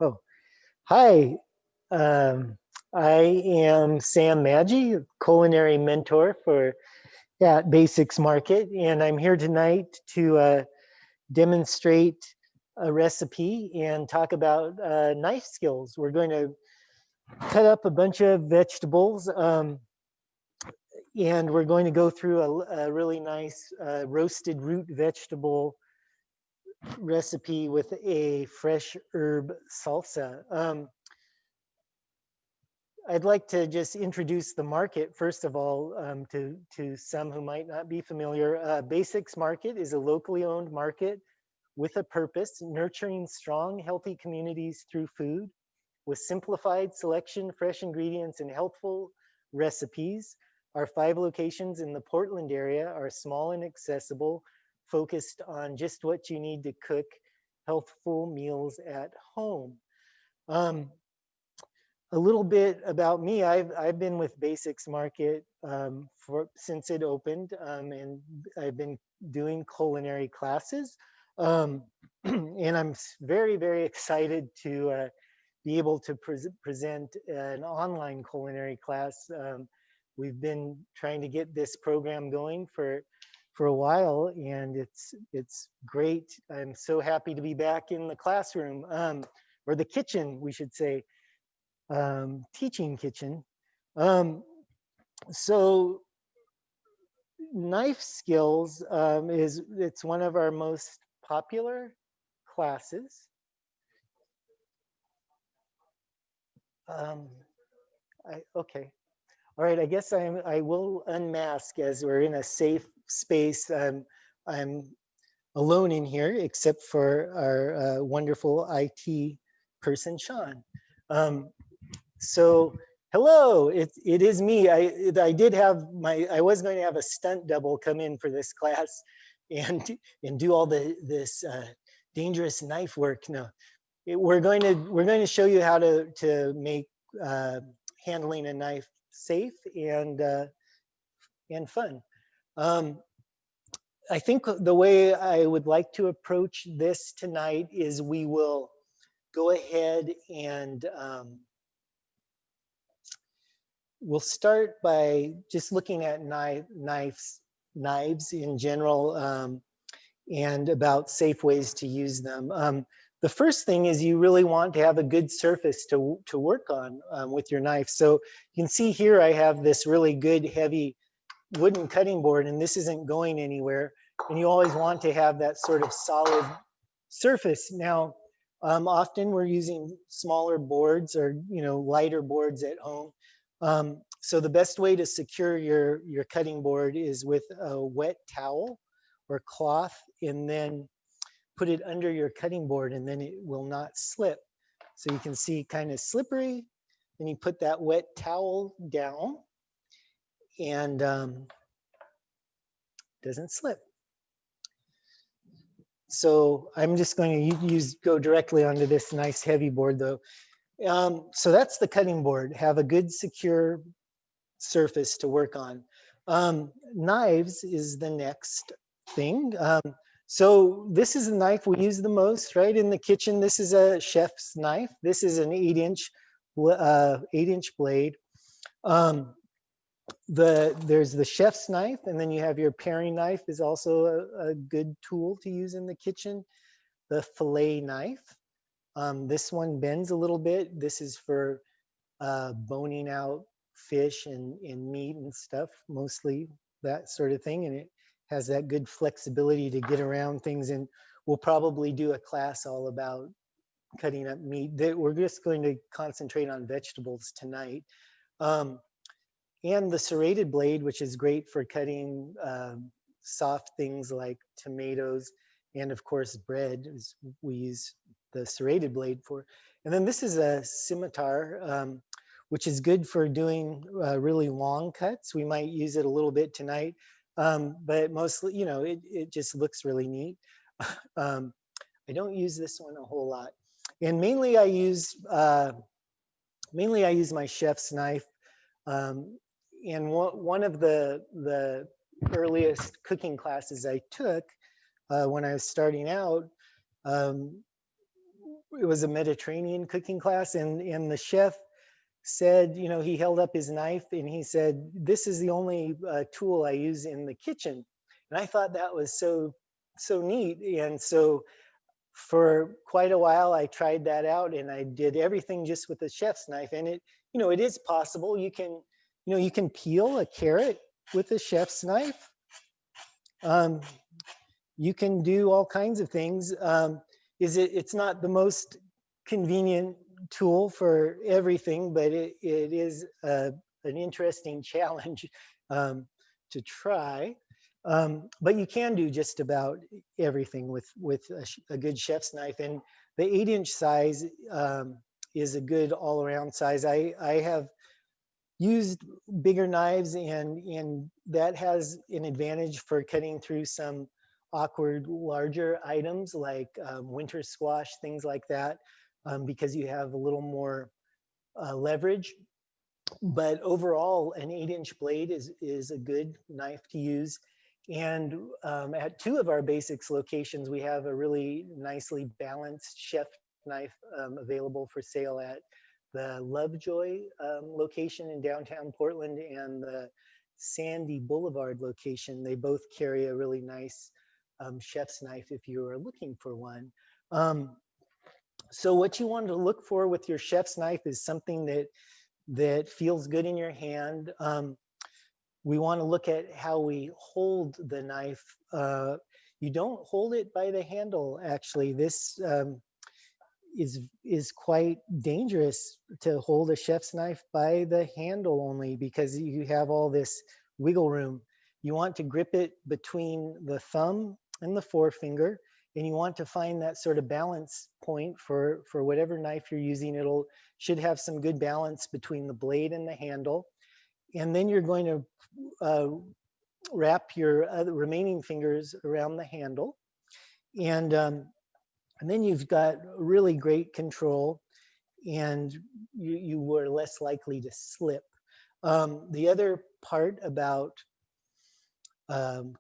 Oh, hi. Um, I am Sam Maggi, culinary mentor for at Basics Market, and I'm here tonight to demonstrate a recipe and talk about knife skills. We're going to cut up a bunch of vegetables, and we're going to go through a really nice roasted root vegetable recipe with a fresh herb salsa. I'd like to just introduce the market, first of all, to some who might not be familiar. Basics Market is a locally owned market with a purpose, nurturing strong, healthy communities through food with simplified selection, fresh ingredients, and healthful recipes. Our 5 locations in the Portland area are small and accessible, focused on just what you need to cook healthful meals at home. Um, a little bit about me. I've been with Basics Market for since it opened, and I've been doing culinary classes, and I'm very excited to be able to present an online culinary class. We've been trying to get this program going for a while, and it's great. I'm so happy to be back in the classroom, or the kitchen, we should say. Teaching kitchen. Um, so knife skills it's one of our most popular classes. Um, okay, all right. I guess I will unmask as we're in a safe space. I'm alone in here except for our wonderful IT person, Sean. Um, So, hello, it is me. I did have I was going to have a stunt double come in for this class and and do all this dangerous knife work. No, we're going to show you how to make uh, handling a knife safe and fun. Um, I think the way I would like to approach this tonight is we will go ahead and we'll start by just looking at knives in general, and about safe ways to use them. The first thing is you really want to have a good surface to work on with your knife. So you can see here I have this really good heavy wooden cutting board, and this isn't going anywhere. And you always want to have that sort of solid surface. Now, often we're using smaller boards or lighter boards at home. So the best way to secure your cutting board is with a wet towel or cloth, and then put it under your cutting board, and then it will not slip. So you can see kind of slippery. Then you put that wet towel down, and doesn't slip. So I'm just going to go directly onto this nice heavy board though. So that's the cutting board. Have a good secure surface to work on. Knives is the next thing. So this is the knife we use the most, right? In the kitchen, this is a chef's knife. This is an 8-inch blade. There's the chef's knife, and then you have your paring knife is also a good tool to use in the kitchen. The fillet knife. This one bends a little bit. This is for boning out fish and meat and stuff, mostly that sort of thing. And it has that good flexibility to get around things. And we'll probably do a class all about cutting up meat. We're just going to concentrate on vegetables tonight. And the serrated blade, which is great for cutting soft things like tomatoes, and of course bread, is we use the serrated blade for. And then this is a scimitar, which is good for doing really long cuts. We might use it a little bit tonight, but mostly, it just looks really neat. I don't use this one a whole lot, and mainly I use my chef's knife. And one of the earliest cooking classes I took when I was starting out, it was a Mediterranean cooking class, and the chef said, you know, he held up his knife and he said, "This is the only tool I use in the kitchen." And I thought that was so neat. And so for quite a while, I tried that out, and I did everything just with the chef's knife. And it, you know, it is possible. You can, you know, you can peel a carrot with a chef's knife. Um, you can do all kinds of things. It's not the most convenient tool for everything, but it is an interesting challenge to try. But you can do just about everything with a good chef's knife. And the 8-inch size is a good all-around size. I have used bigger knives, and that has an advantage for cutting through some awkward larger items like winter squash, things like that, because you have a little more leverage. But overall, an 8-inch blade is a good knife to use. And at 2 of our basics locations, we have a really nicely balanced chef knife available for sale at the Lovejoy location in downtown Portland and the Sandy Boulevard location. They both carry a really nice chef's knife if you are looking for one. So what you want to look for with your chef's knife is something that feels good in your hand. We want to look at how we hold the knife. You don't hold it by the handle, actually. This is quite dangerous to hold a chef's knife by the handle only, because you have all this wiggle room. You want to grip it between the thumb and the forefinger, and you want to find that sort of balance point for whatever knife you're using. It'll should have some good balance between the blade and the handle. And then you're going to wrap your other remaining fingers around the handle. And then you've got really great control, and you were less likely to slip. The other part about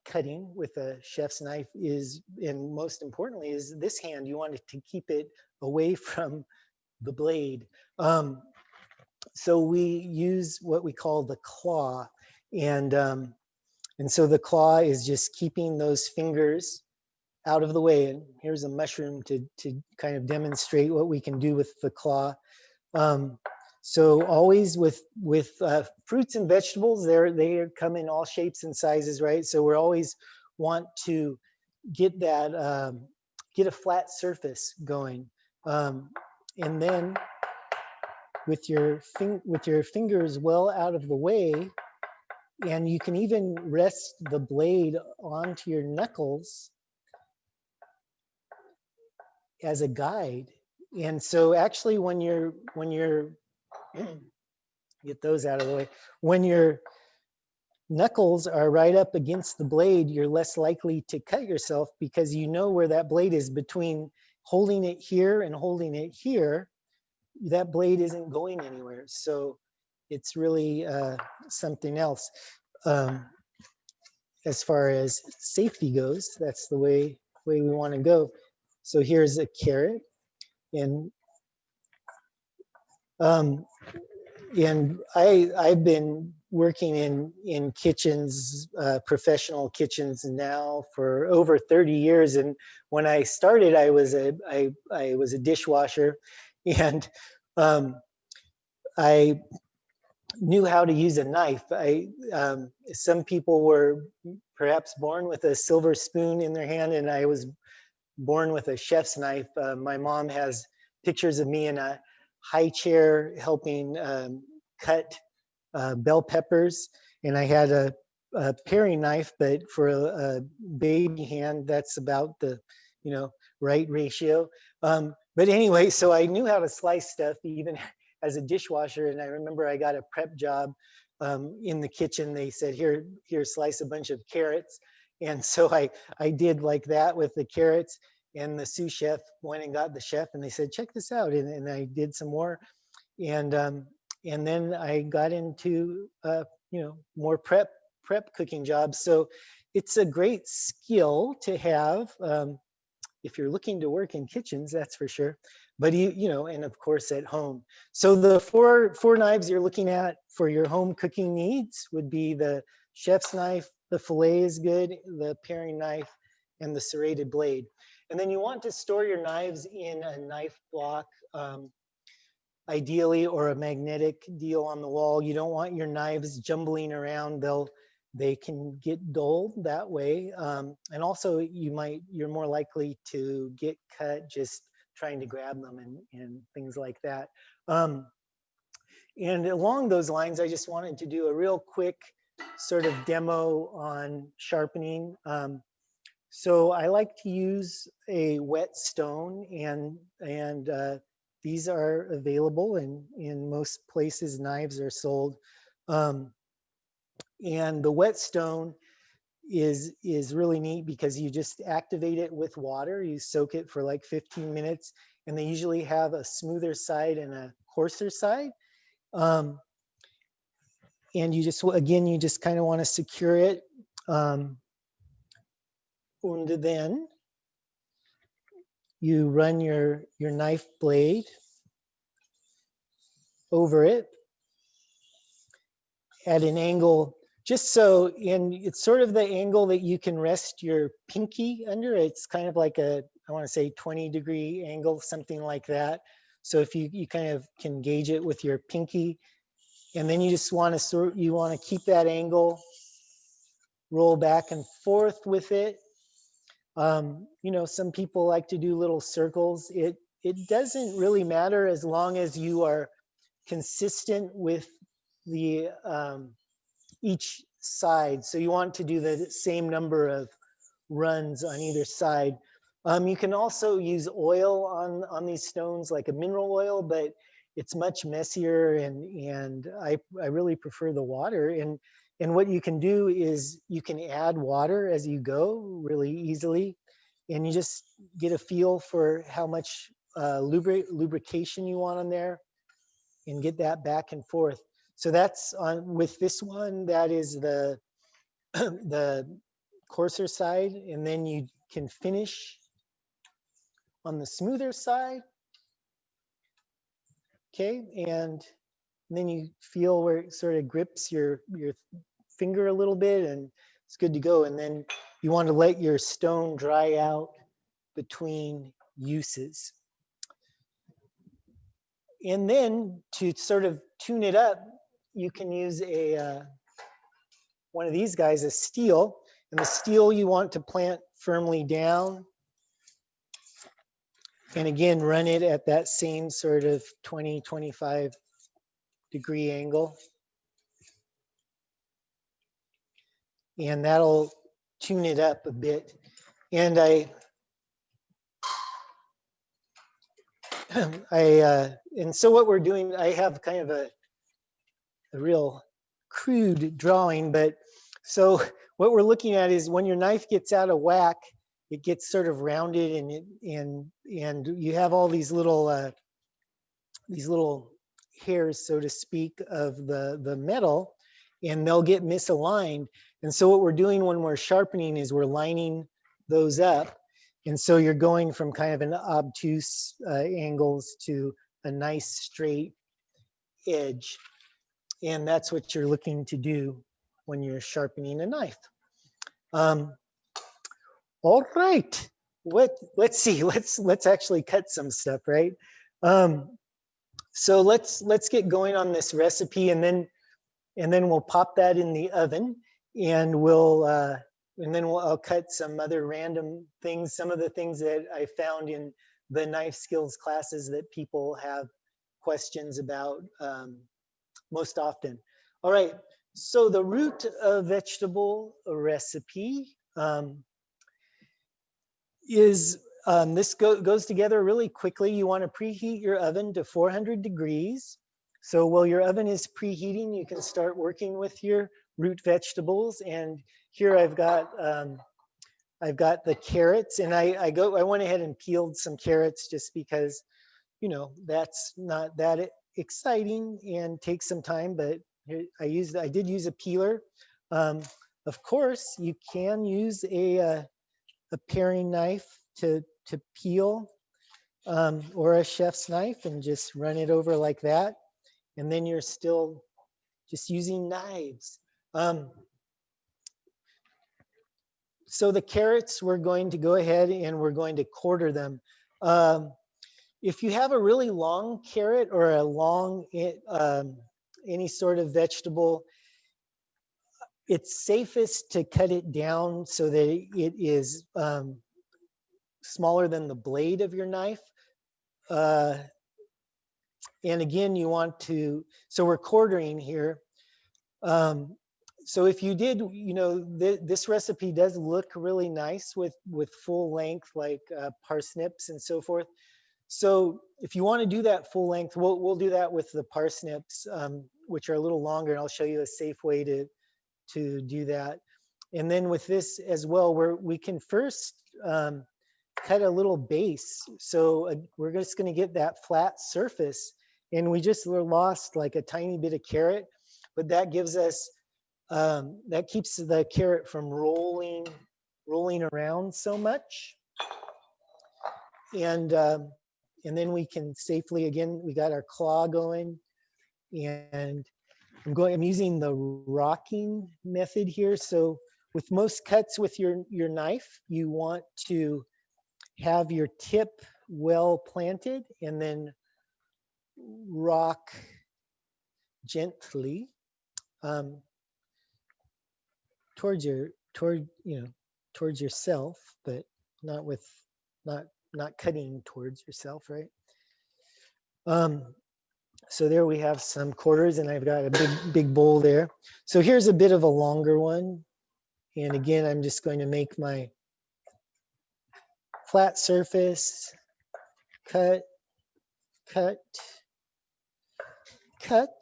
cutting with a chef's knife is, and most importantly, is this hand. You want to keep it away from the blade. So we use what we call the claw, and so the claw is just keeping those fingers out of the way. And here's a mushroom to kind of demonstrate what we can do with the claw. So always with fruits and vegetables, they come in all shapes and sizes, right? So we're always want to get that get a flat surface going, and then with your fingers well out of the way, and you can even rest the blade onto your knuckles as a guide. And so actually when you're get those out of the way, when your knuckles are right up against the blade, you're less likely to cut yourself, because you know where that blade is. Between holding it here and holding it here, that blade isn't going anywhere. So it's really something else. As far as safety goes, that's the way we want to go. So here's a carrot, and I've been working in kitchens, professional kitchens now for over 30 years. And when I started, I was a dishwasher, and I knew how to use a knife. Some people were perhaps born with a silver spoon in their hand, and I was born with a chef's knife. My mom has pictures of me in a high chair helping cut bell peppers, and I had a paring knife, but for a baby hand, that's about the right ratio. But anyway, so I knew how to slice stuff even as a dishwasher. And I remember I got a prep job in the kitchen. They said, here, slice a bunch of carrots. And so I did like that with the carrots, and the sous chef went and got the chef, and they said, check this out. And I did some more. And then I got into, more prep cooking jobs. So it's a great skill to have if you're looking to work in kitchens, that's for sure. but you know, and of course at home. So the four knives you're looking at for your home cooking needs would be the chef's knife, the fillet is good, the paring knife, and the serrated blade. And then you want to store your knives in a knife block, ideally, or a magnetic deal on the wall. You don't want your knives jumbling around. They can get dull that way. And also you're more likely to get cut just trying to grab them and things like that. And along those lines, I just wanted to do a real quick sort of demo on sharpening. So I like to use a whetstone, and these are available in most places. Knives are sold. And the whetstone is really neat because you just activate it with water. You soak it for like 15 minutes, and they usually have a smoother side and a coarser side. And you just, again, you just kind of want to secure it. And then you run your knife blade over it at an angle, just so, and it's sort of the angle that you can rest your pinky under. It's kind of like a, I want to say 20-degree angle, something like that. So if you kind of can gauge it with your pinky, and then you just want to you want to keep that angle, roll back and forth with it. You know, some people like to do little circles. It doesn't really matter as long as you are consistent with the each side. So you want to do the same number of runs on either side. You can also use oil on these stones, like a mineral oil, but it's much messier, and I really prefer the water. And what you can do is you can add water as you go really easily, and you just get a feel for how much lubrication you want on there, and get that back and forth. So that's on with this one, that is the the coarser side, and then you can finish on the smoother side. Okay, and then you feel where it sort of grips your finger a little bit, and it's good to go. And then you want to let your stone dry out between uses. And then to sort of tune it up, you can use a one of these guys, a steel. And the steel you want to plant firmly down. And again, run it at that same sort of 20, 25-degree angle. And that'll tune it up a bit. And and so what we're doing, I have kind of a real crude drawing, but so what we're looking at is when your knife gets out of whack, it gets sort of rounded, and you have all these little hairs, so to speak, of the metal, and they'll get misaligned. And so what we're doing when we're sharpening is we're lining those up. And so you're going from kind of an obtuse angles to a nice straight edge. And that's what you're looking to do when you're sharpening a knife. All right, let's see, let's actually cut some stuff, right? So let's get going on this recipe, and then we'll pop that in the oven, and I'll cut some other random things, some of the things that I found in the knife skills classes that people have questions about most often. All right, so the root vegetable recipe is, this goes together really quickly. You want to preheat your oven to 400 degrees. So while your oven is preheating, you can start working with your root vegetables. And here I've got the carrots, and I went ahead and peeled some carrots just because, you know, that's not that exciting and takes some time, but I did use a peeler. Of course, you can use a paring knife to peel. or a chef's knife and just run it over like that. And then you're still just using knives. So the carrots, we're going to go ahead and we're going to quarter them. Um, if you have a really long carrot or a long, any sort of vegetable, it's safest to cut it down so that it is smaller than the blade of your knife. Uh, and again, you want to, so we're quartering here. So if you did, this recipe does look really nice with full length, like parsnips and so forth. So if you want to do that full length, we'll do that with the parsnips, which are a little longer, and I'll show you a safe way to do that. And then with this as well, we can first cut a little base. So we're just going to get that flat surface, and we just lost like a tiny bit of carrot, but that gives us that keeps the carrot from rolling around so much. And then we can safely, again, we got our claw going, and I'm using the rocking method here. So with most cuts with your knife, you want to have your tip well planted and then rock gently towards yourself, but not with not cutting towards yourself, right? So there we have some quarters, and I've got a big bowl there. So here's a bit of a longer one. And again, I'm just going to make my flat surface, cut, cut, cut.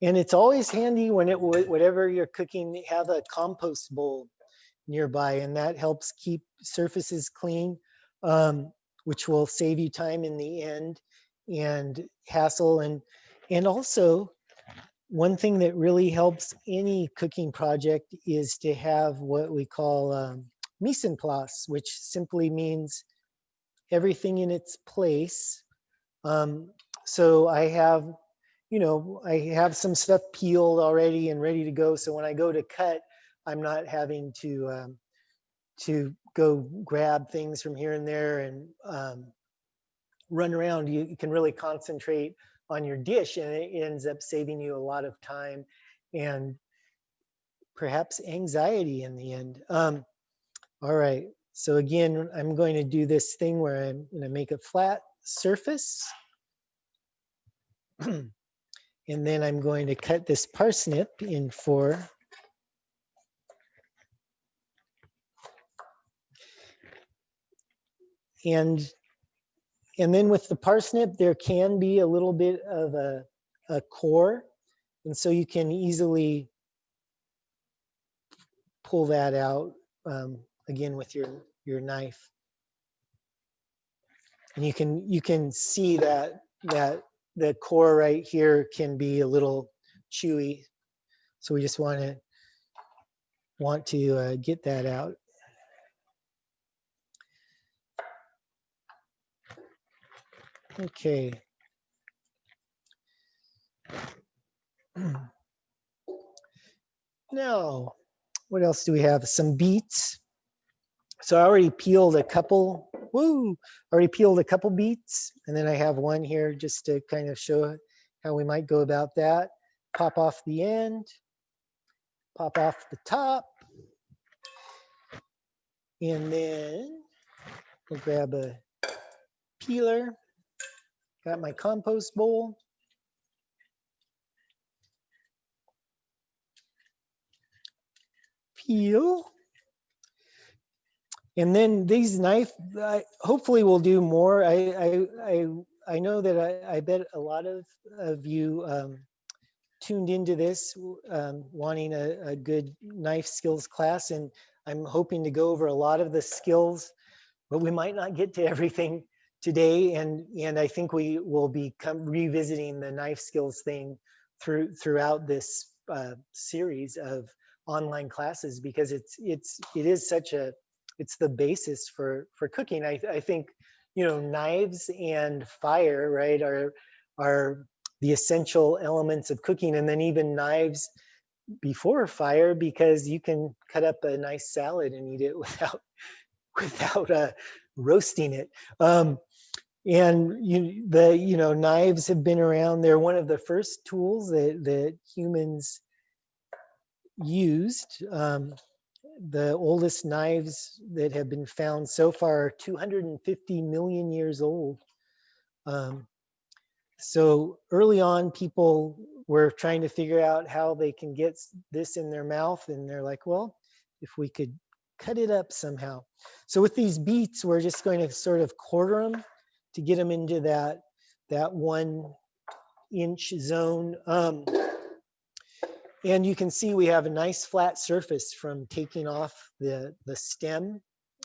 And it's always handy when whatever you're cooking, have a compost bowl nearby, and that helps keep surfaces clean, which will save you time in the end and hassle. And also, one thing that really helps any cooking project is to have what we call mise en place, which simply means everything in its place. So I have some stuff peeled already and ready to go. So when I go to cut, I'm not having to go grab things from here and there and run around. You can really concentrate on your dish, and it ends up saving you a lot of time and perhaps anxiety in the end. All right, so again, I'm going to do this thing where I'm going to make a flat surface. And then I'm going to cut this parsnip in 4. And then with the parsnip, there can be a little bit of a core. And so you can easily pull that out, again, with your knife. And you can see that the core right here can be a little chewy. So we just want to get that out. Okay. Now, what else do we have? Some beets. So I already peeled a couple. Already peeled a couple beets, and then I have one here just to kind of show how we might go about that. Pop off the end, pop off the top, and then we'll grab a peeler. Got my compost bowl. Peel. And then these knife, hopefully we'll do more. I know that I bet a lot of you tuned into this wanting a good knife skills class, and I'm hoping to go over a lot of the skills, but we might not get to everything today, and I think we will be revisiting the knife skills thing throughout this series of online classes, because it is such a it's the basis for cooking. I think, you know, knives and fire, right, are the essential elements of cooking, and then even knives before fire, because you can cut up a nice salad and eat it without roasting it. And you know, knives have been around. They're one of the first tools that humans used. The oldest knives that have been found so far are 250 million years old. So early on, people were trying to figure out how they can get this in their mouth, and they're like, well, if we could cut it up somehow. So with these beets, we're just going to sort of quarter them to get them into that 1 inch zone. And you can see we have a nice flat surface from taking off the stem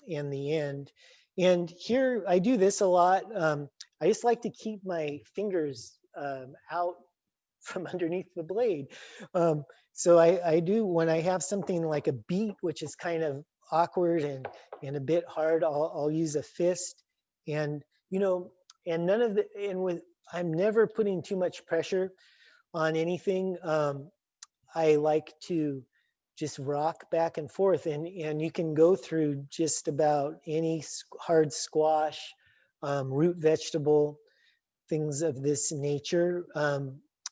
and the end. And here I do this a lot. I just like to keep my fingers out from underneath the blade. So I do, when I have something like a beet, which is kind of awkward and a bit hard, I'll use a fist. And, you know, and none of the, and with, I'm never putting too much pressure on anything. I like to just rock back and forth, and you can go through just about any hard squash, root vegetable, things of this nature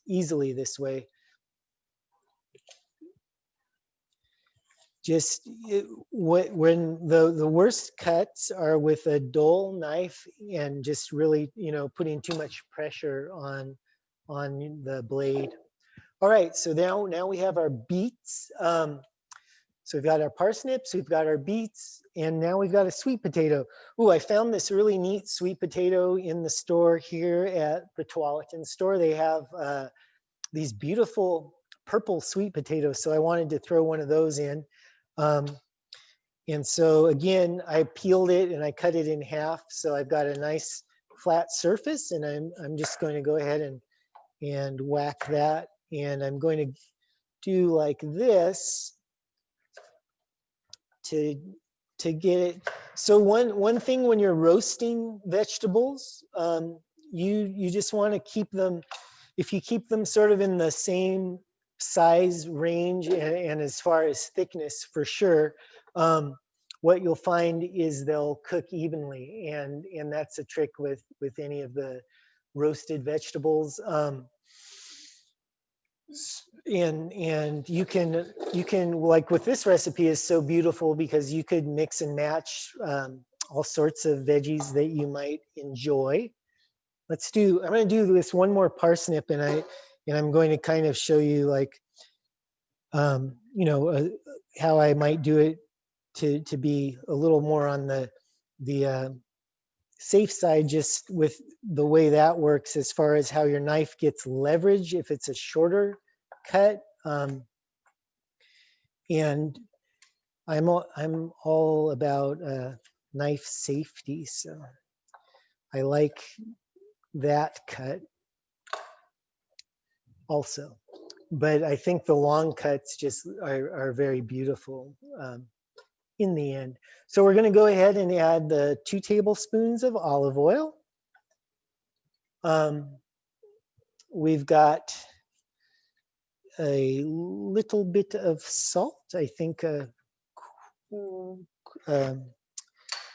easily this way. Just when the worst cuts are with a dull knife and just really, you know, putting too much pressure on the blade. All right, so now we have our beets. So we've got our parsnips, we've got our beets, and now we've got a sweet potato. Oh, I found this really neat sweet potato in the store here at the Tualatin store. They have these beautiful purple sweet potatoes, so I wanted to throw one of those in. And so again, I peeled it and I cut it in half, so I've got a nice flat surface, and I'm just going to go ahead and whack that. And I'm going to do like this to get it. So one thing when you're roasting vegetables, you just want to keep them, if you keep them sort of in the same size range and as far as thickness for sure, what you'll find is they'll cook evenly, and that's a trick with any of the roasted vegetables. And you can, like with this recipe is so beautiful because you could mix and match all sorts of veggies that you might enjoy. I'm going to do this one more parsnip, and I'm going to kind of show you like you know, how I might do it to be a little more on the safe side, just with the way that works as far as how your knife gets leverage if it's a shorter cut. And I'm all about knife safety, so I like that cut also. But I think the long cuts just are very beautiful in the end. So we're going to go ahead and add the 2 tablespoons of olive oil. We've got a little bit of salt, I think a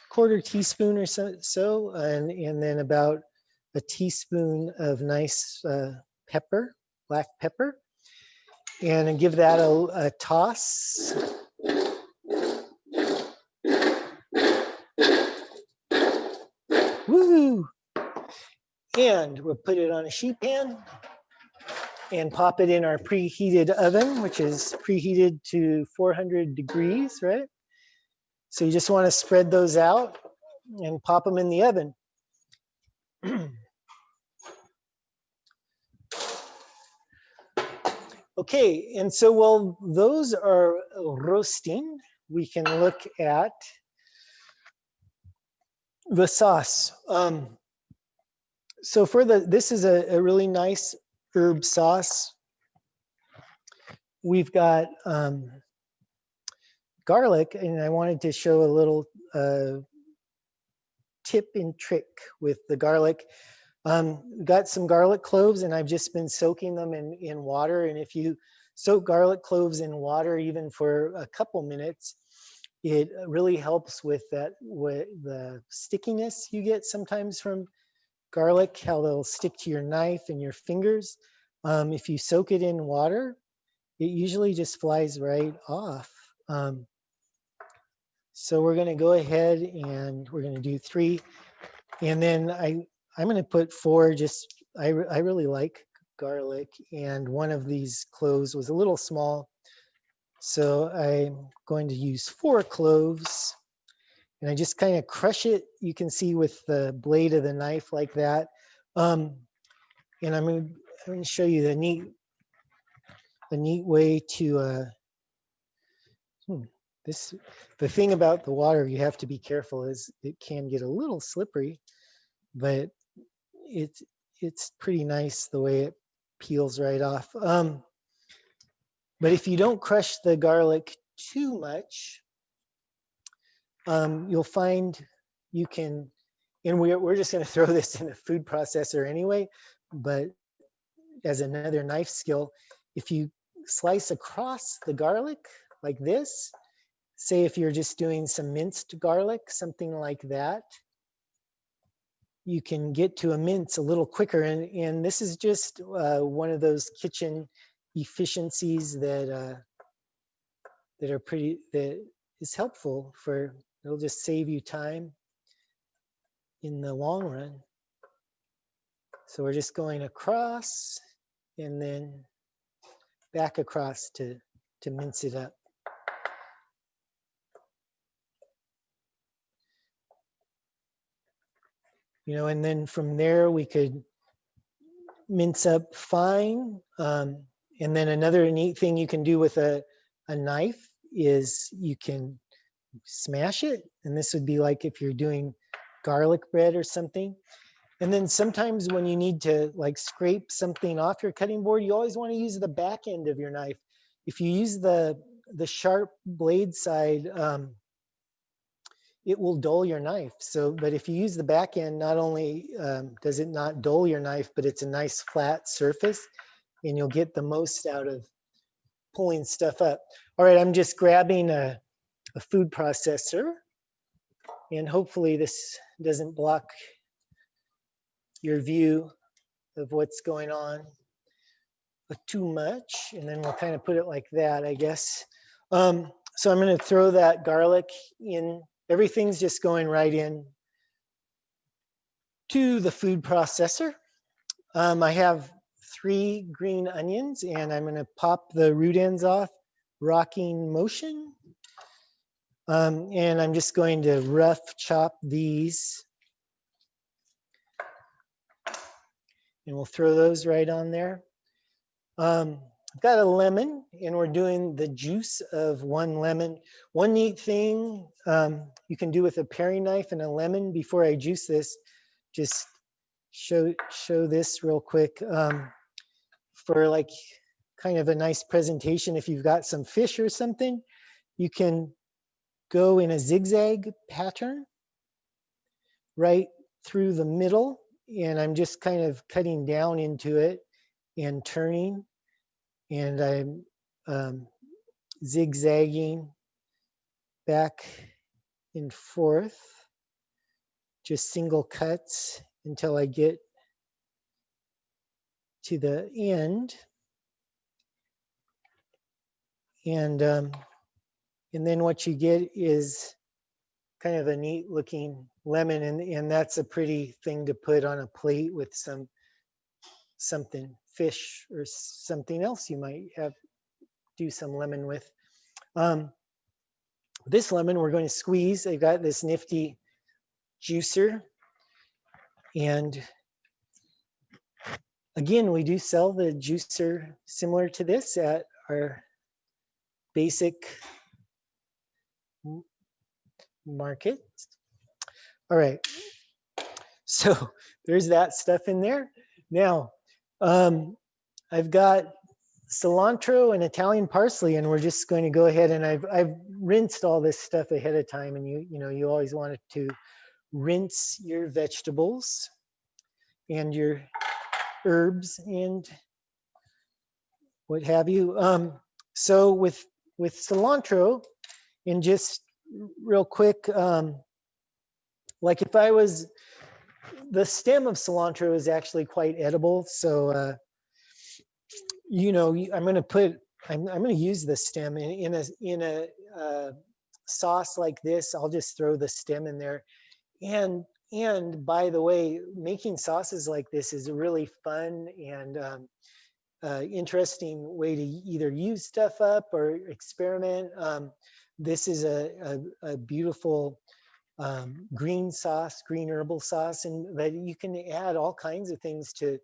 quarter teaspoon or so, and then about a teaspoon of nice pepper, black pepper, and give that a toss. Woo! And we'll put it on a sheet pan and pop it in our preheated oven, which is preheated to 400 degrees, right? So you just want to spread those out and pop them in the oven. Okay, and so while those are roasting, we can look at the sauce. So for this is a really nice herb sauce. We've got garlic, and I wanted to show a little tip and trick with the garlic. Got some garlic cloves, and I've just been soaking them in water. And if you soak garlic cloves in water even for a couple minutes, it really helps with that, with the stickiness you get sometimes from garlic, how they'll stick to your knife and your fingers. If you soak it in water, it usually just flies right off. So we're going to go ahead and we're going to do 3. And then I'm going to put 4, just, I really like garlic. And one of these cloves was a little small. So I'm going to use 4 cloves. And I just kind of crush it. You can see with the blade of the knife like that. And I'm going to show you the neat way to, the thing about the water you have to be careful is it can get a little slippery, but it's pretty nice the way it peels right off. But if you don't crush the garlic too much, you'll find you can, and we're just going to throw this in a food processor anyway, but as another knife skill, if you slice across the garlic like this, say if you're just doing some minced garlic, something like that, you can get to a mince a little quicker. And this is just one of those kitchen efficiencies that that is helpful for, it'll just save you time in the long run. So we're just going across and then back across to mince it up. You know, and then from there we could mince up fine. And then another neat thing you can do with a knife is you can smash it. And this would be like if you're doing garlic bread or something. And then sometimes when you need to like scrape something off your cutting board, you always want to use the back end of your knife. If you use the sharp blade side, it will dull your knife. So, but if you use the back end, not only does it not dull your knife, but it's a nice flat surface and you'll get the most out of pulling stuff up. All right, I'm just grabbing a food processor and hopefully this doesn't block your view of what's going on too much. And then we'll kind of put it like that, I guess. So I'm going to throw that garlic in. Everything's just going right in to the food processor. I have 3 green onions and I'm going to pop the root ends off, rocking motion. And I'm just going to rough chop these. And we'll throw those right on there. I've got a lemon and we're doing the juice of 1 lemon. One neat thing you can do with a paring knife and a lemon before I juice this, just show this real quick for like kind of a nice presentation. If you've got some fish or something, you can go in a zigzag pattern right through the middle. And I'm just kind of cutting down into it and turning. And I'm zigzagging back and forth, just single cuts until I get to the end. And then what you get is kind of a neat looking lemon, and that's a pretty thing to put on a plate with something, fish or something else you might have do some lemon with. This lemon we're going to squeeze. I got this nifty juicer, and again we do sell the juicer similar to this at our basic market. All right, so there's that stuff in there. Now I've got cilantro and Italian parsley, and we're just going to go ahead, and I've rinsed all this stuff ahead of time, and you always want to rinse your vegetables and your herbs and what have you. So with cilantro, and just real quick, like if I was, the stem of cilantro is actually quite edible. So, I'm going to I'm going to use the stem in a sauce like this. I'll just throw the stem in there. And by the way, making sauces like this is a really fun and interesting way to either use stuff up or experiment. This is a beautiful green sauce, green herbal sauce, and that you can add all kinds of things to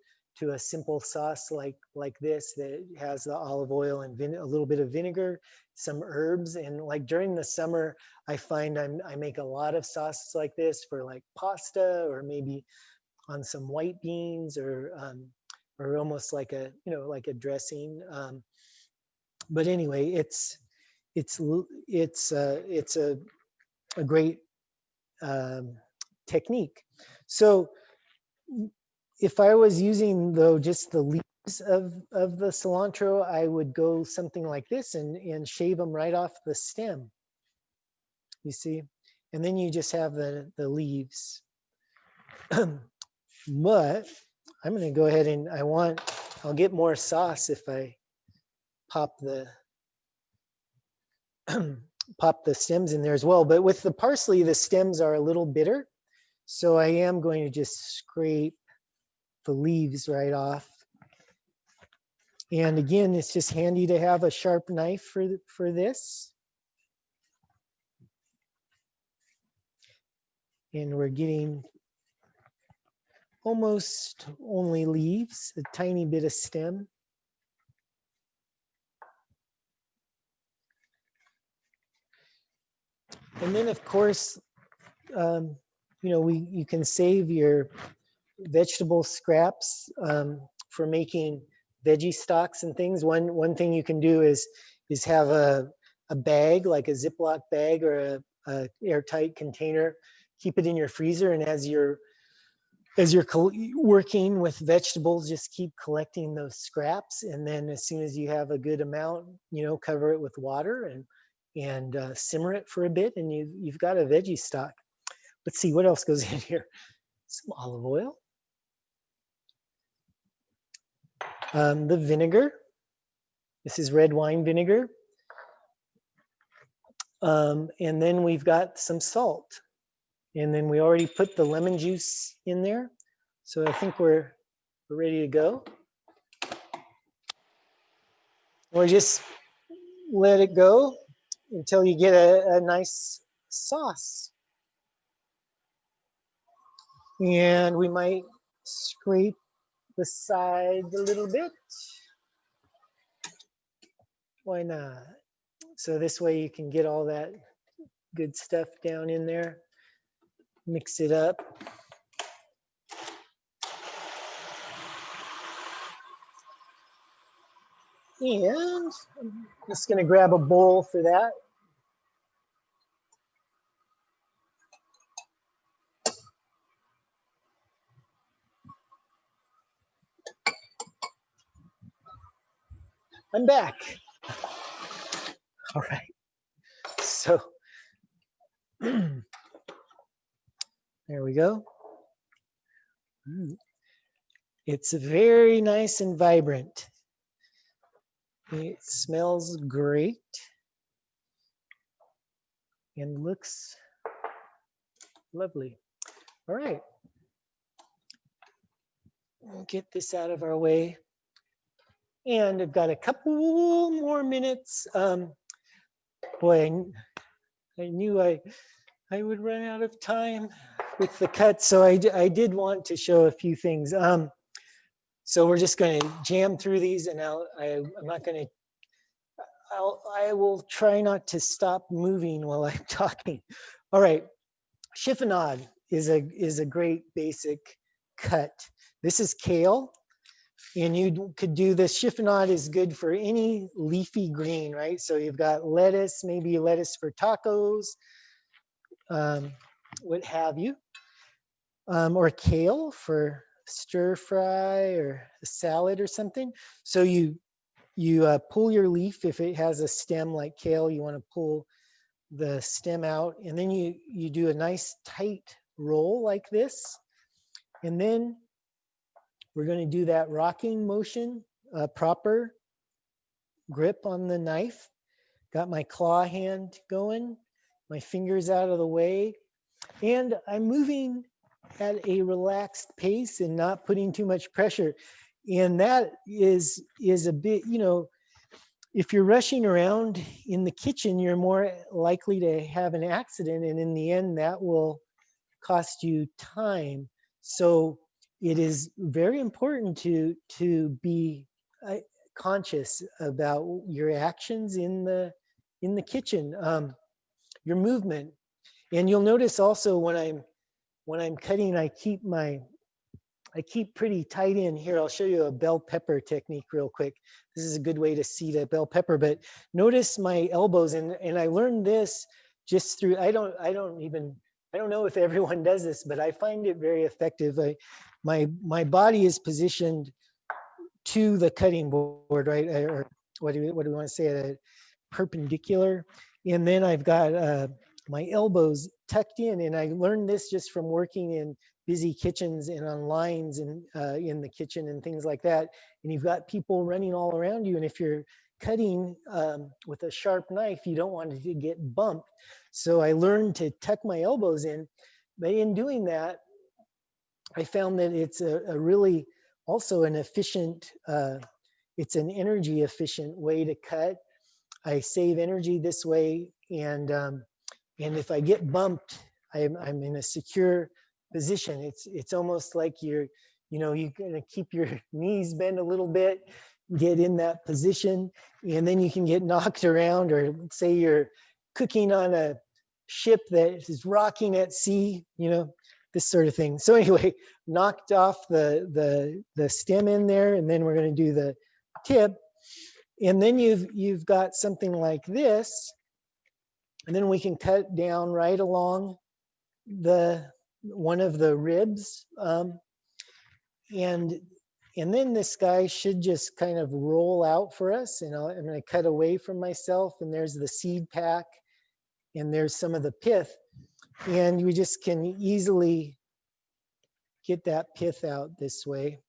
a simple sauce like this that has the olive oil and a little bit of vinegar, some herbs, and like during the summer, I find I make a lot of sauces like this for like pasta or maybe on some white beans or almost like a like a dressing. But anyway, it's a great technique. So if I was using though just the leaves of the cilantro, I would go something like this and shave them right off the stem. You see, and then you just have the leaves. But I'm going to go ahead and I'll get more sauce if I pop the pop the stems in there as well. But with the parsley, the stems are a little bitter. So I am going to just scrape the leaves right off. And again, it's just handy to have a sharp knife for this. And we're getting almost only leaves, a tiny bit of stem. And then of course, you can save your vegetable scraps for making veggie stocks and things. One thing you can do is have a bag, like a Ziploc bag or a airtight container, keep it in your freezer, and as you're working with vegetables, just keep collecting those scraps, and then as soon as you have a good amount, cover it with water and simmer it for a bit, and you've got a veggie stock. Let's see what else goes in here. Some olive oil, the vinegar. This is red wine vinegar, and then we've got some salt, and then we already put the lemon juice in there, so I think we're ready to go. Or just let it go until you get a nice sauce. And we might scrape the side a little bit. Why not? So this way you can get all that good stuff down in there. Mix it up. And I'm just going to grab a bowl for that. I'm back. All right. So there we go. It's very nice and vibrant. It smells great and looks lovely. All right. We'll get this out of our way. And I've got a couple more minutes. Boy, I knew I would run out of time with the cut, so I did want to show a few things. So we're just going to jam through these, and I'm not going to. I will try not to stop moving while I'm talking. All right, chiffonade is a great basic cut. This is kale, And you could do this. Chiffonade is good for any leafy green, right? So you've got lettuce, maybe lettuce for tacos, um, what have you, or kale for stir fry or a salad or something. So you pull your leaf. If it has a stem like kale, you want to pull the stem out, and then you do a nice tight roll like this, and then we're going to do that rocking motion, proper grip on the knife. Got my claw hand going, my fingers out of the way, and I'm moving at a relaxed pace and not putting too much pressure. And that is a bit, if you're rushing around in the kitchen, you're more likely to have an accident, and in the end, that will cost you time. So it is very important to be conscious about your actions in the kitchen, your movement. And you'll notice also when I'm cutting, I keep pretty tight in here. I'll show you a bell pepper technique real quick. This is a good way to seed a bell pepper, but notice my elbows, and I learned this just through, I don't know if everyone does this, but I find it very effective. My body is positioned to the cutting board, right? Or what do we want to say? Perpendicular. And then I've got my elbows tucked in, and I learned this just from working in busy kitchens and on lines and in the kitchen and things like that. And you've got people running all around you, and if you're cutting with a sharp knife, you don't want it to get bumped. So I learned to tuck my elbows in, but in doing that, I found that it's a really also an efficient, it's an energy efficient way to cut. I save energy this way, and if I get bumped, I'm in a secure position. It's almost like you're gonna keep your knees bent a little bit, get in that position, and then you can get knocked around, or say you're cooking on a ship that is rocking at sea, this sort of thing. So anyway, knocked off the stem in there, and then we're going to do the tip. And then you've got something like this, and then we can cut down right along one of the ribs, and then this guy should just kind of roll out for us. And I'm going to cut away from myself, and there's the seed pack, and there's some of the pith, and we just can easily get that pith out this way.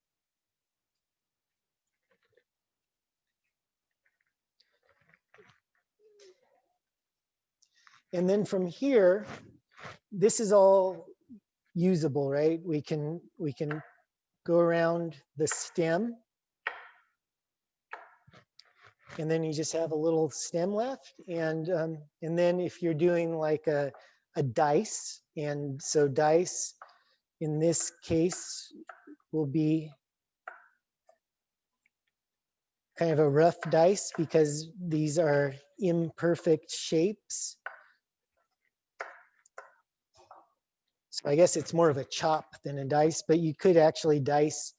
And then from here, this is all usable, right? We can go around the stem, and then you just have a little stem left. And then if you're doing like a dice, and so dice in this case will be kind of a rough dice because these are imperfect shapes. So I guess it's more of a chop than a dice, but you could actually dice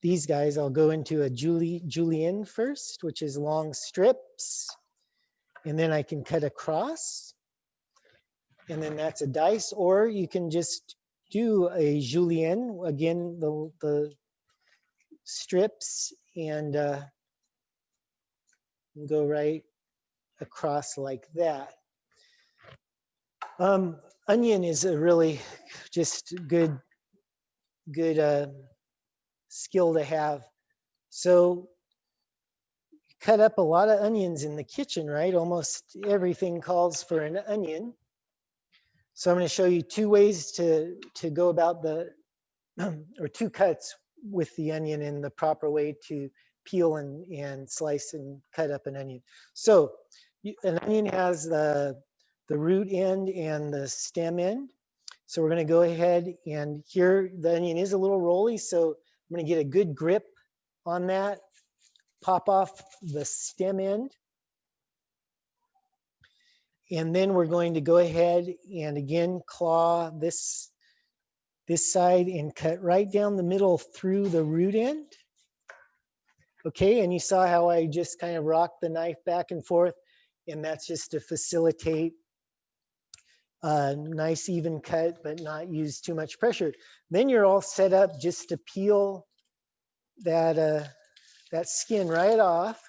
these guys. I'll go into a julienne first, which is long strips, and then I can cut across, and then that's a dice. Or you can just do a julienne, again, the strips, and go right across like that. Onion is a really just good skill to have. So cut up a lot of onions in the kitchen, right? Almost everything calls for an onion. So I'm going to show you two ways to go about or two cuts with the onion in the proper way to peel and slice and cut up an onion. So an onion has the root end and the stem end. So we're going to go ahead, and here the onion is a little rolly, so I'm going to get a good grip on that, pop off the stem end, and then we're going to go ahead and again claw this this side and cut right down the middle through the root end. Okay, and you saw how I just kind of rocked the knife back and forth, and that's just to facilitate a nice even cut, but not use too much pressure. Then you're all set up just to peel that, that skin right off.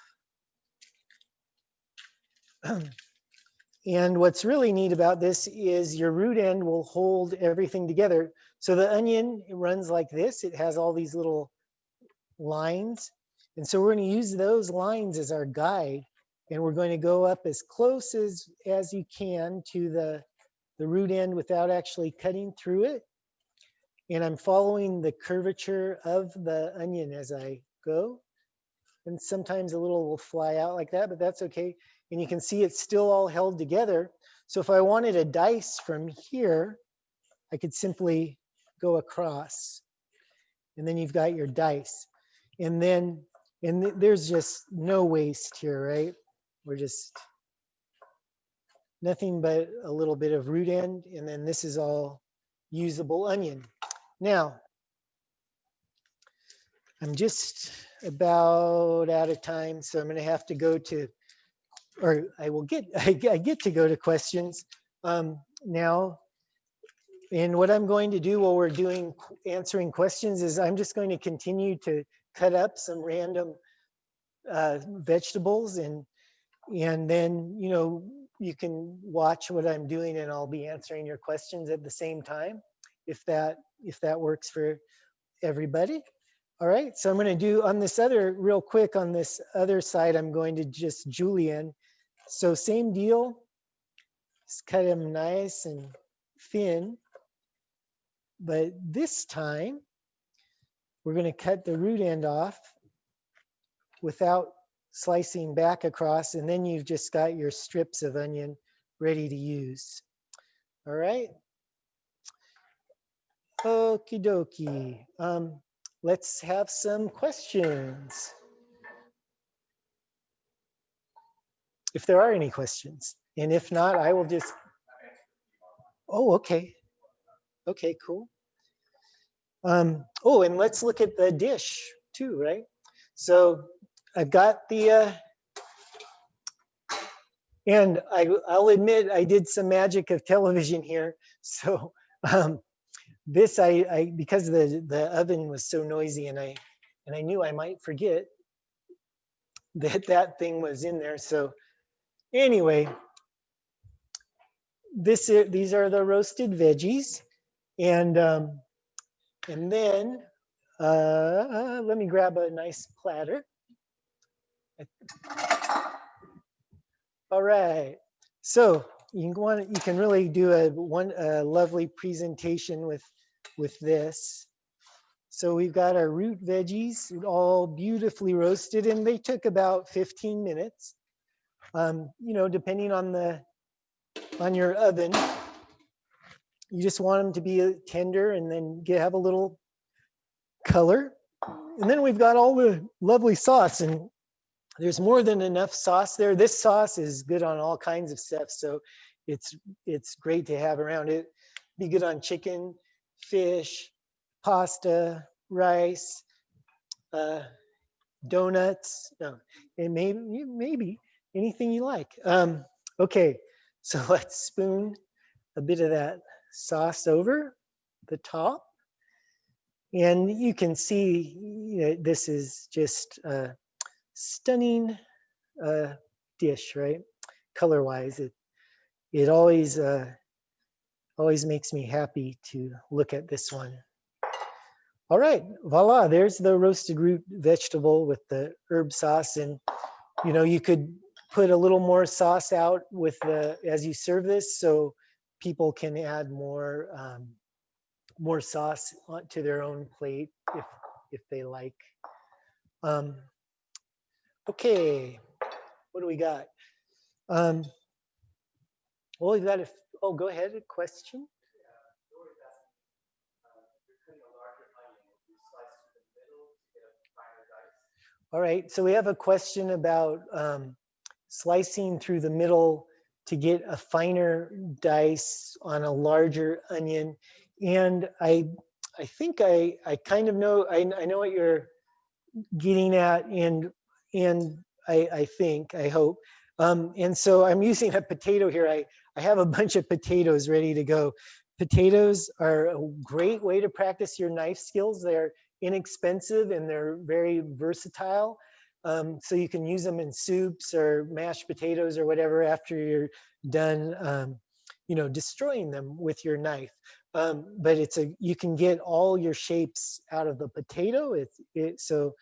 And what's really neat about this is your root end will hold everything together. So the onion, it runs like this. It has all these little lines. And so we're going to use those lines as our guide. And we're going to go up as close as you can to the root end without actually cutting through it. And I'm following the curvature of the onion as I go. And sometimes a little will fly out like that, but that's okay. And you can see it's still all held together. So if I wanted a dice from here, I could simply go across. And then you've got your dice. And then, there's just no waste here, right? We're just nothing but a little bit of root end. And then this is all usable onion. Now, I'm just about out of time, so I'm going to have to go to, or I get to go to questions now. And what I'm going to do while we're answering questions is I'm just going to continue to cut up some random vegetables, and then, you know, you can watch what I'm doing and I'll be answering your questions at the same time, if that works for everybody. All right, so I'm going to do on this other, real quick, on this other side, I'm going to just julienne. So same deal, just cut them nice and thin. But this time, we're going to cut the root end off without slicing back across, and then you've just got your strips of onion ready to use. All right. Okie dokie. Let's have some questions, if there are any questions. And if not, I will just, oh, okay. Okay, cool. Oh, and let's look at the dish too, right? So I've got the, and I'll admit I did some magic of television here. So this, because the oven was so noisy, and I knew I might forget that thing was in there. So anyway, these are the roasted veggies, and then let me grab a nice platter. All right, so you can really do a lovely presentation with this. So we've got our root veggies all beautifully roasted, and they took about 15 minutes. You know, depending on your oven, you just want them to be tender and then have a little color. And then we've got all the lovely sauce, and there's more than enough sauce there. This sauce is good on all kinds of stuff, so it's great to have around. It be good on chicken, fish, pasta, rice, donuts, no, and maybe anything you like. Okay, so let's spoon a bit of that sauce over the top. And you can see, you know, this is just a stunning dish, right? Color-wise, it always makes me happy to look at this one. All right, voila, there's the roasted root vegetable with the herb sauce. And you know, you could put a little more sauce out with as you serve this, so people can add more sauce to their own plate if they like. Okay, what do we got? Well, we've got go ahead, a question. All right, so we have a question about slicing through the middle to get a finer dice on a larger onion. And I I think I kind of know, I know what you're getting at, and I think, I hope. And so I'm using a potato here. I have a bunch of potatoes ready to go. Potatoes are a great way to practice your knife skills. They're inexpensive and they're very versatile. So you can use them in soups or mashed potatoes or whatever after you're done, destroying them with your knife. But you can get all your shapes out of the potato. So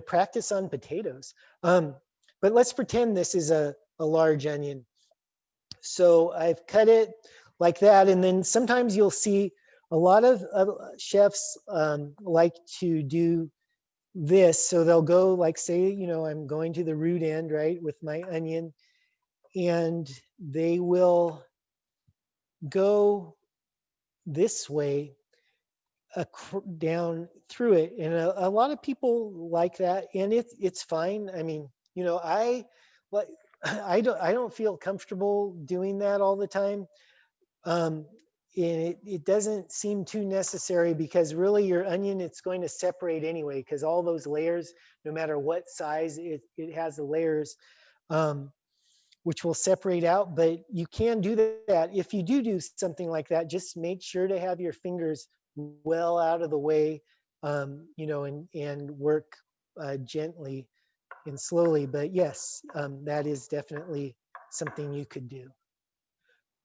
practice on potatoes. But let's pretend this is a large onion. So I've cut it like that. And then sometimes you'll see a lot of chefs like to do this. So they'll go like, say, I'm going to the root end, right, with my onion. And they will go this way down through it, and a lot of people like that, and it's fine. I mean, I like I don't feel comfortable doing that all the time. um and it doesn't seem too necessary, because really your onion, it's going to separate anyway, because all those layers, no matter what size it has, the layers um which will separate out. But you can do that. If you do something like that, just make sure to have your fingers well out of the way, and work gently and slowly. But yes, that is definitely something you could do.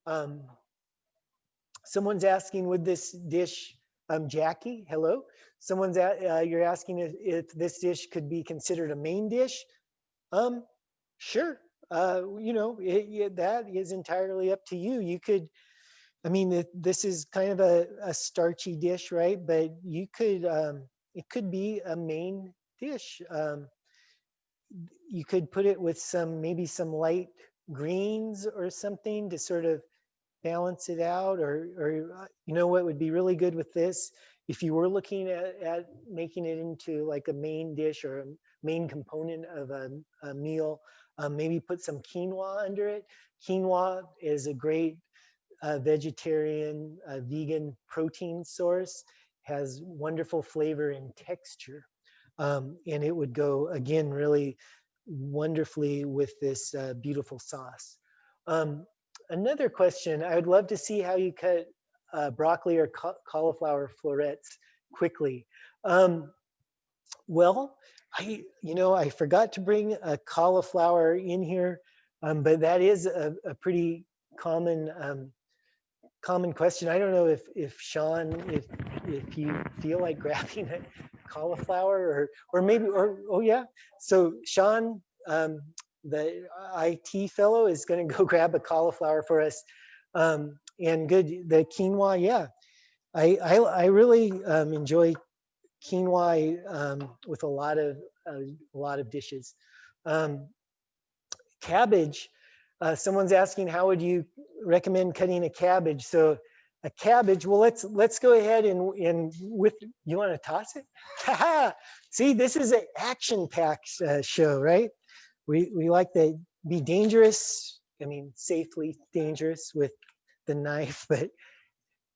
Um, Someone's asking, would this dish, Jackie, hello. You're asking if this dish could be considered a main dish. Sure. That is entirely up to you. You could, I mean, this is kind of a starchy dish, right? But it could be a main dish. You could put it with maybe some light greens or something to sort of balance it out. Or what would be really good with this, if you were looking at making it into like a main dish or a main component of a meal, maybe put some quinoa under it. Quinoa is a great vegetarian, vegan protein source, has wonderful flavor and texture. And it would go, again, really wonderfully with this beautiful sauce. Um, Another question, I would love to see how you cut broccoli or cauliflower florets quickly. Well, I forgot to bring a cauliflower in here, but that is a pretty common question. I don't know if Sean, if you feel like grabbing a cauliflower, or maybe, or oh yeah. So Sean, the IT fellow, is going to go grab a cauliflower for us. And good, the quinoa, yeah. I really enjoy quinoa with a lot of dishes. Um, Cabbage. Someone's asking, how would you recommend cutting a cabbage? So a cabbage, well, let's go ahead and with, you want to toss it? See, this is an action-packed show, right? We like to be dangerous. I mean, safely dangerous with the knife, but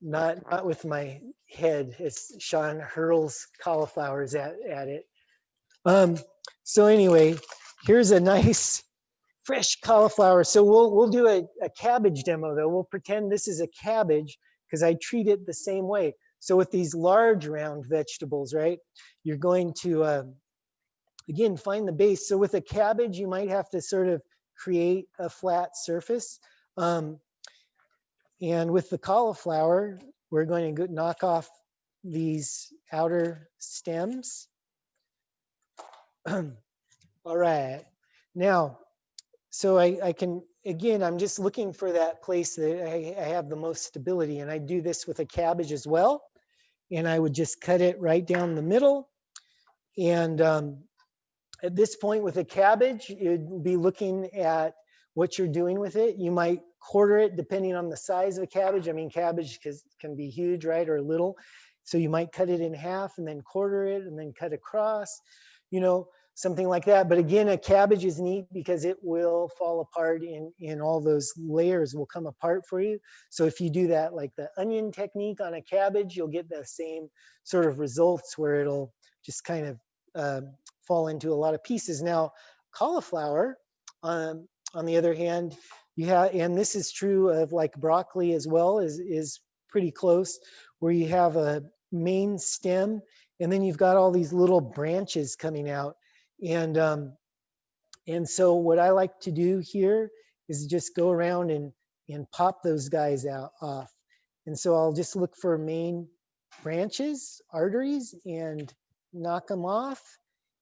not with my head as Sean hurls cauliflowers at it. So anyway, here's a nice fresh cauliflower. So we'll do a cabbage demo though. We'll pretend this is a cabbage, because I treat it the same way. So with these large round vegetables, right, you're going to, again, find the base. So with a cabbage, you might have to sort of create a flat surface. And with the cauliflower, we're going to knock off these outer stems. All right. Now, so I can, again, I'm just looking for that place that I have the most stability. And I do this with a cabbage as well. And I would just cut it right down the middle. And at this point with a cabbage, you'd be looking at what you're doing with it. You might quarter it depending on the size of a cabbage. I mean, cabbage can be huge, right, or little. So you might cut it in half and then quarter it and then cut across, you know. something like that. But again, a cabbage is neat because it will fall apart in all those layers will come apart for you. So if you do that, like the onion technique on a cabbage, you'll get the same sort of results where it'll just kind of fall into a lot of pieces. Now, cauliflower, on the other hand, you have, and this is true of like broccoli as well, is pretty close, where you have a main stem, and then you've got all these little branches coming out. And so what I like to do here is just go around and pop those guys out off. And so I'll just look for main branches, arteries, and knock them off.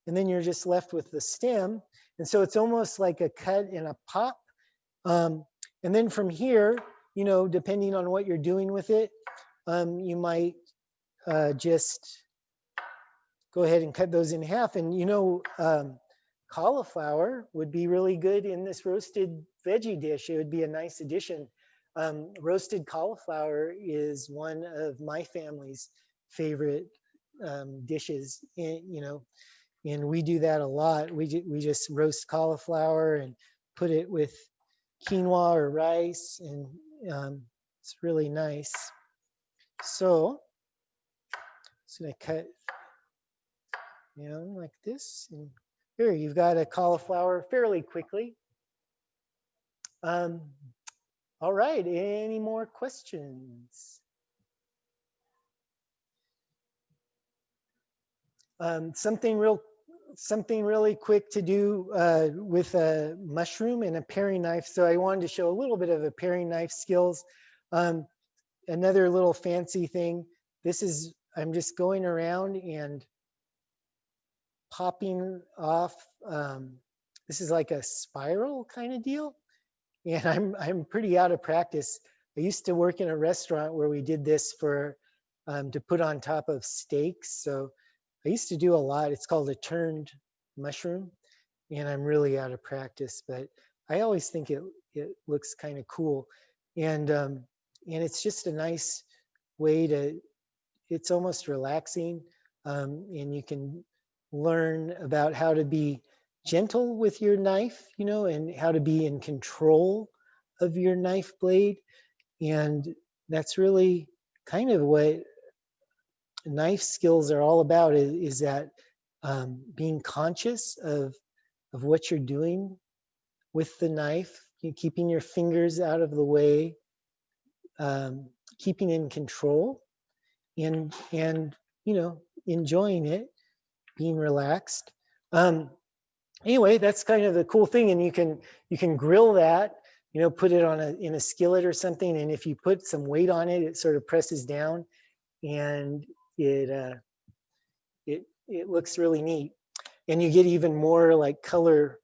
And then you're just left with the stem. And so it's almost like a cut and a pop. And then from here, you know, depending on what you're doing with it, you might just go ahead and cut those in half. And you know, cauliflower would be really good in this roasted veggie dish. It would be a nice addition. Roasted cauliflower is one of my family's favorite dishes, you know, and we do that a lot. We just roast cauliflower and put it with quinoa or rice, and it's really nice. So just gonna cut, you know, like this. And here you've got a cauliflower fairly quickly. All right, any more questions? Something really quick to do with a mushroom and a paring knife. So I wanted to show a little bit of a paring knife skills. Another little fancy thing. This is, I'm just going around and popping off. This is like a spiral kind of deal. And I'm pretty out of practice. I used to work in a restaurant where we did this for to put on top of steaks. So I used to do a lot. It's called a turned mushroom, and I'm really out of practice. But I always think it looks kind of cool, and it's just a nice way to. It's almost relaxing, and you can learn about how to be gentle with your knife, you know, and how to be in control of your knife blade. And that's really kind of what knife skills are all about, is that being conscious of what you're doing with the knife, keeping your fingers out of the way, keeping in control, and you know, enjoying it, being relaxed. Anyway, that's kind of the cool thing, and you can grill that, you know, put it on in a skillet or something, and if you put some weight on it, it sort of presses down, and it looks really neat, and you get even more like color,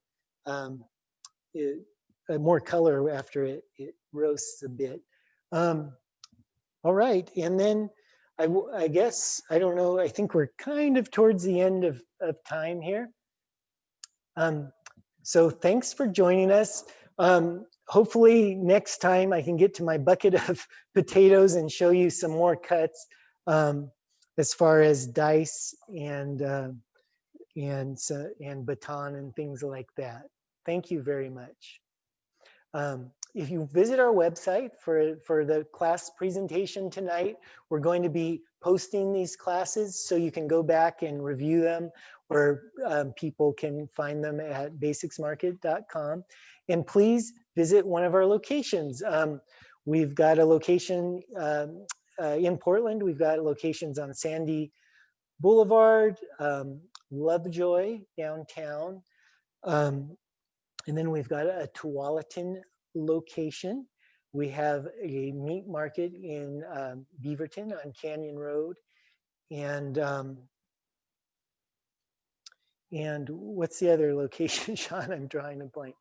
more color after it roasts a bit. All right, and then I guess, I don't know, I think we're kind of towards the end of time here. So thanks for joining us. Hopefully next time I can get to my bucket of potatoes and show you some more cuts as far as dice and baton and things like that. Thank you very much. If you visit our website for the class presentation tonight, we're going to be posting these classes so you can go back and review them, or people can find them at basicsmarket.com. And please visit one of our locations. We've got a location in Portland. We've got locations on Sandy Boulevard, Lovejoy downtown. And then we've got a Tualatin location. We have a meat market in Beaverton on Canyon Road. And what's the other location, Sean? I'm drawing a blank.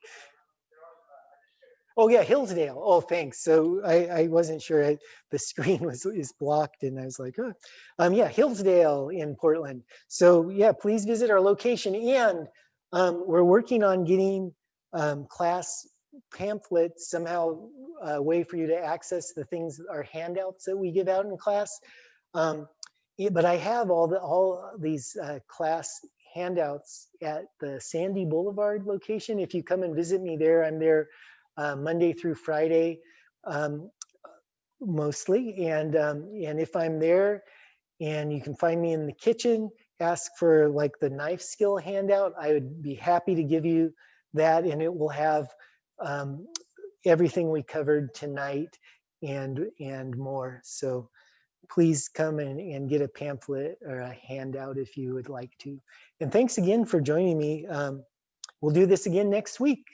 Oh yeah, Hillsdale. Oh, thanks. So I wasn't sure. The screen is blocked, and I was like, oh. Yeah, Hillsdale in Portland. So yeah, please visit our location. And we're working on getting class pamphlets, somehow a way for you to access the things, our handouts that we give out in class. But I have all these class handouts at the Sandy Boulevard location. If you come and visit me there, I'm there Monday through Friday um, mostly. And if I'm there and you can find me in the kitchen, ask for like the knife skill handout. I would be happy to give you that, and it will have um, everything we covered tonight and more. So please come and get a pamphlet or a handout if you would like to. And thanks again for joining me. We'll do this again next week.